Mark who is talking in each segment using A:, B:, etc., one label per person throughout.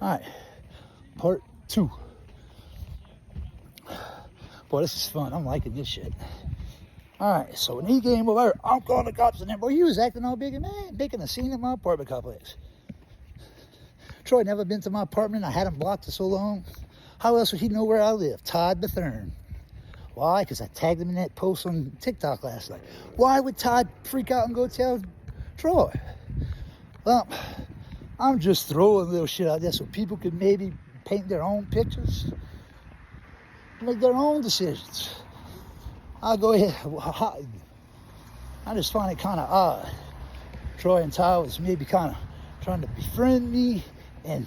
A: All right, part 2. Boy, this is fun. I'm liking this shit. All right, so when he came over, I'm calling the cops, and then, boy, he was acting all big and man, making a scene in my apartment complex. Troy never been to my apartment. I had him blocked for so long. How else would he know where I live? Todd Bethurn. Why? Because I tagged him in that post on TikTok last night. Why would Todd freak out and go tell Troy? Well, I'm just throwing a little shit out there so people can maybe paint their own pictures, make their own decisions. I'll go ahead. I just find it kind of odd. Troy and Todd was maybe kind of trying to befriend me and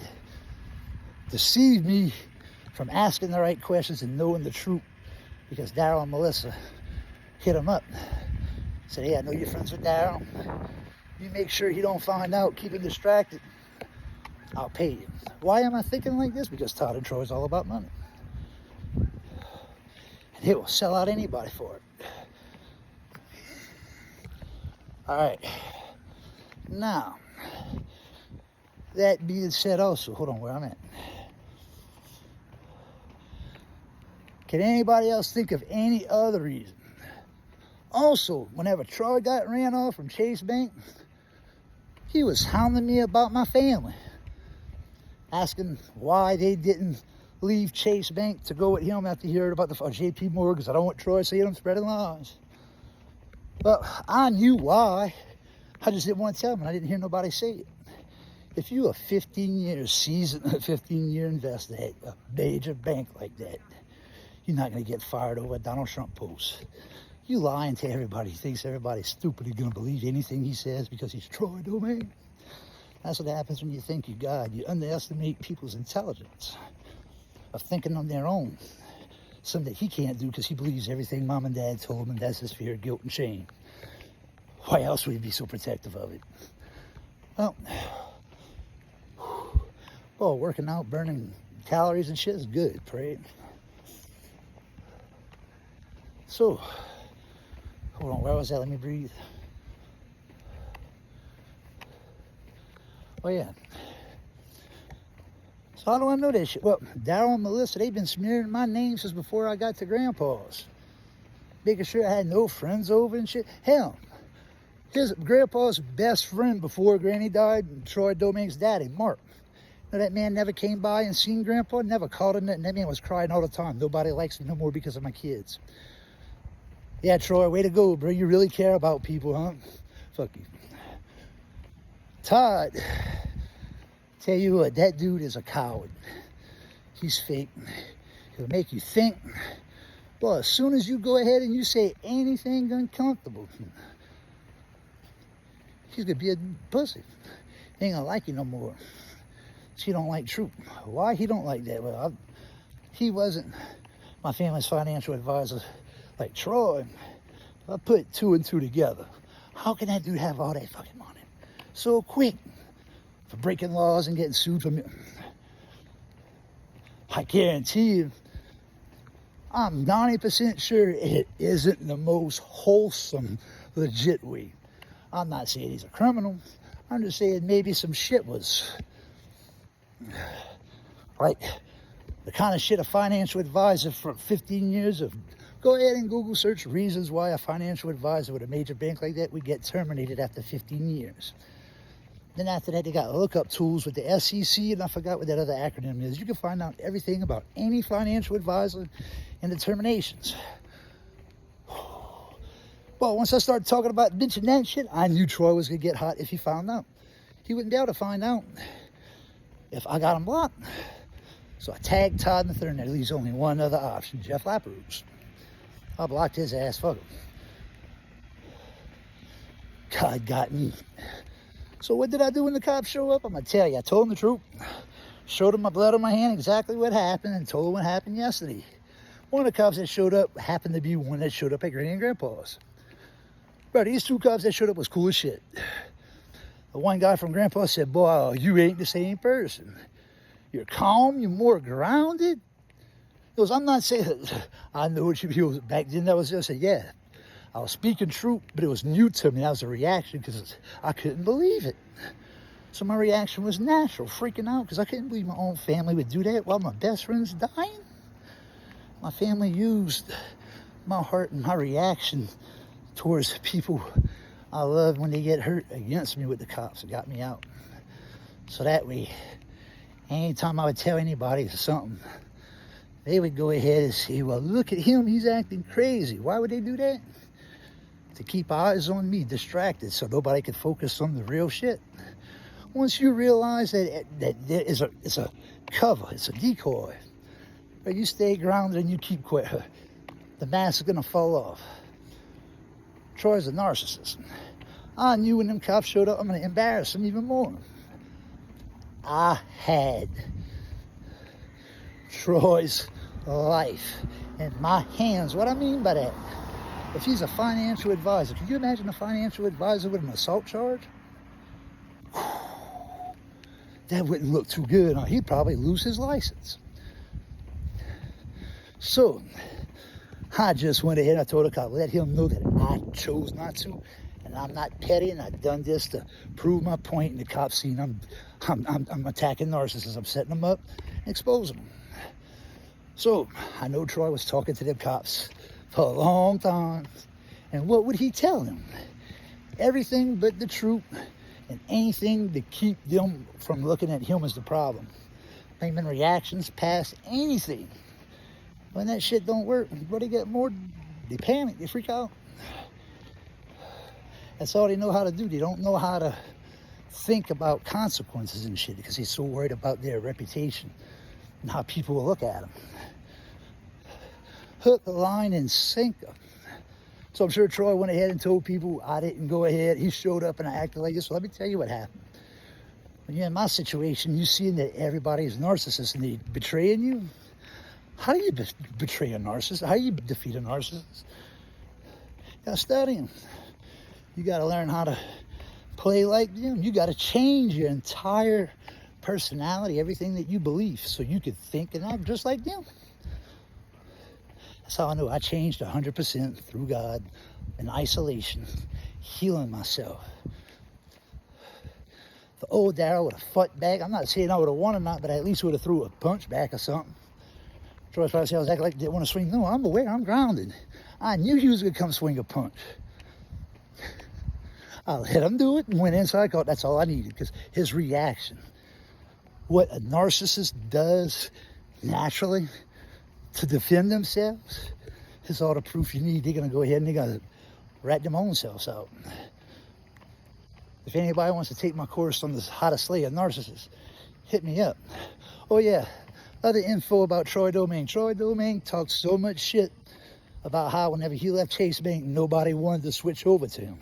A: deceive me from asking the right questions and knowing the truth, because Daryl and Melissa hit him up. Said, hey, I know you're friends with Daryl. You make sure he don't find out, keep him distracted. I'll pay you. Why am I thinking like this? Because Todd and Troy is all about money. And they will sell out anybody for it. All right. Now, that being said also, hold on, where I'm at. Can anybody else think of any other reason? Also, whenever Troy got ran off from Chase Bank, he was hounding me about my family, asking why they didn't leave Chase Bank to go with him after he heard about the JP Morgan, because I don't want Troy seeing him spreading lies. But I knew why. I just didn't want to tell him, and I didn't hear nobody say it. If you're a 15-year seasoned, 15-year investor at a major bank like that, you're not going to get fired over a Donald Trump post. You lying to everybody. He thinks everybody's stupid. He's going to believe anything he says because he's Troy Domain. That's what happens when you think you're God. You underestimate people's intelligence of thinking on their own. Something that he can't do because he believes everything mom and dad told him, and that's his fear, guilt, and shame. Why else would he be so protective of it? Well, working out, burning calories and shit is good, right? So, hold on, where was that? Let me breathe. Oh, yeah. So how do I know that shit? Well, Daryl and Melissa, they've been smearing my name since before I got to Grandpa's. Making sure I had no friends over and shit. Hell, his Grandpa's best friend before Granny died, Troy Domingue's daddy, Mark. You know, that man never came by and seen Grandpa, never called him, and that man was crying all the time. Nobody likes me no more because of my kids. Yeah, Troy, way to go, bro. You really care about people, huh? Fuck you. Todd, tell you what, that dude is a coward. He's fake. He'll make you think. Well, as soon as you go ahead and you say anything uncomfortable, he's going to be a pussy. He ain't going to like you no more. She don't like truth. Why he don't like that? Well, he wasn't my family's financial advisor like Troy. I put 2 and 2 together. How can that dude have all that fucking money so quick for breaking laws and getting sued for me? I guarantee you, I'm 90% sure it isn't the most wholesome, legit way. I'm not saying he's a criminal. I'm just saying maybe some shit was like the kind of shit a financial advisor for 15 years of. Go ahead and Google search reasons why a financial advisor with a major bank like that would get terminated after 15 years. Then after that, they got lookup tools with the SEC, and I forgot what that other acronym is. You can find out everything about any financial advisor and the terminations. Well, once I started talking about mentioning that shit, I knew Troy was going to get hot if he found out. He wouldn't be able to find out if I got him blocked. So I tagged Todd Bethurn, and that leaves only one other option, Jeff Lapperouse. I blocked his ass, fuck him. God got me. So what did I do when the cops show up? I'm going to tell you. I told them the truth. Showed them my blood on my hand, exactly what happened, and told them what happened yesterday. One of the cops that showed up happened to be one that showed up at Granny and Grandpa's. Bro, these 2 cops that showed up was cool as shit. The one guy from Grandpa said, boy, you ain't the same person. You're calm, you're more grounded. He goes, I'm not saying, I know what you feel. Back then, that was just a yeah. I was speaking truth, but it was new to me. That was a reaction because I couldn't believe it. So my reaction was natural, freaking out, because I couldn't believe my own family would do that while my best friend's dying. My family used my heart and my reaction towards people I love when they get hurt against me with the cops. It got me out. So that way, anytime I would tell anybody something, they would go ahead and say, well, look at him, he's acting crazy. Why would they do that? To keep eyes on me, distracted, so nobody could focus on the real shit. Once you realize that it's a cover, it's a decoy, but you stay grounded and you keep quiet, the mask is gonna fall off. Troy's a narcissist. I knew when them cops showed up, I'm gonna embarrass him even more. I had Troy's life in my hands. What I mean by that, if he's a financial advisor, can you imagine a financial advisor with an assault charge? That wouldn't look too good. He'd probably lose his license. So I just went ahead and I told the cop, let him know that I chose not to, and I'm not petty, and I've done this to prove my point. And the cops seen I'm attacking narcissists. I'm setting them up, exposing them. So I know Troy was talking to them cops for a long time, and what would he tell them? Everything but the truth, and anything to keep them from looking at him as the problem. Blaming reactions past anything. When that shit don't work, what they get more, they panic, they freak out. That's all they know how to do. They don't know how to think about consequences and shit because they're so worried about their reputation and how people will look at them. Hook, line, and sinker. So I'm sure Troy went ahead and told people I didn't go ahead. He showed up and I acted like this. So let me tell you what happened. When you're in my situation, you see that everybody's narcissist and they're betraying you. How do you betray a narcissist? How do you defeat a narcissist? You gotta study them. You gotta learn how to play like them. You gotta change your entire personality, everything that you believe, so you could think and act just like them. That's how I know I changed 100% through God, in isolation, healing myself. The old Daryl would have fought back. I'm not saying I would have won or not, but I at least would have threw a punch back or something. Troy's probably saying I was acting like I didn't want to swing. No, I'm aware, I'm grounded. I knew he was going to come swing a punch. I let him do it and went inside. That's all I needed, because his reaction, what a narcissist does naturally to defend themselves, is all the proof you need. They're going to go ahead and they're going to rat them own selves out. If anybody wants to take my course on this how to slay a narcissist, hit me up. Oh yeah, other info about Troy Domingue. Troy Domingue talked so much shit about how whenever he left Chase Bank, nobody wanted to switch over to him.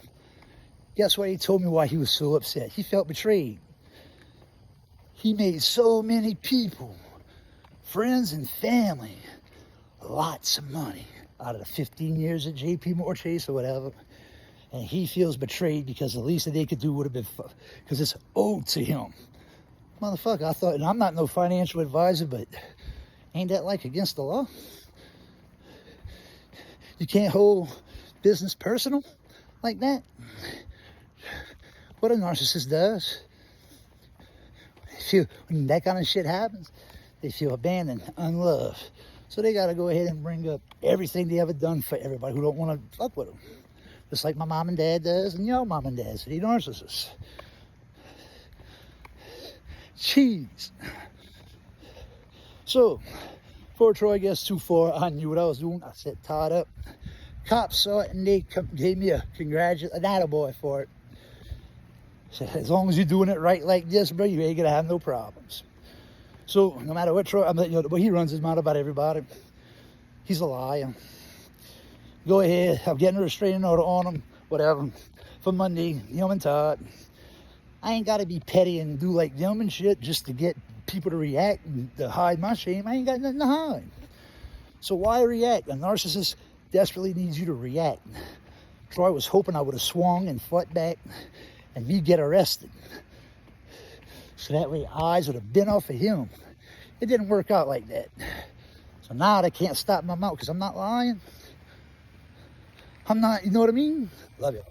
A: Guess what? He told me why he was so upset. He felt betrayed. He made so many people, friends and family, lots of money out of the 15 years at JP Morgan Chase or whatever. And he feels betrayed because the least that they could do would have been, because it's owed to him. Motherfucker, I thought, and I'm not no financial advisor, but ain't that like against the law? You can't hold business personal like that. What a narcissist does, when that kind of shit happens, they feel abandoned, unloved. So they got to go ahead and bring up everything they ever done for everybody who don't want to fuck with them. Just like my mom and dad does, and your mom and dad. So they're narcissists. Cheese. So, before Troy gets too far, I knew what I was doing. I set Todd up. Cops saw it and they gave me a attaboy for it. So as long as you're doing it right like this, bro, you ain't gonna have no problems. So no matter what Troy, the way he runs his mouth about everybody, he's a liar. Go ahead, I'm getting a restraining order on him, whatever, for Monday, him and Todd. I ain't gotta be petty and do like them and shit just to get people to react and to hide my shame. I ain't got nothing to hide. So why react? A narcissist desperately needs you to react. Troy was hoping I would have swung and fought back and me get arrested. So that way eyes would have been off of him. It didn't work out like that. So now they can't stop my mouth because I'm not lying. I'm not, you know what I mean? Love you.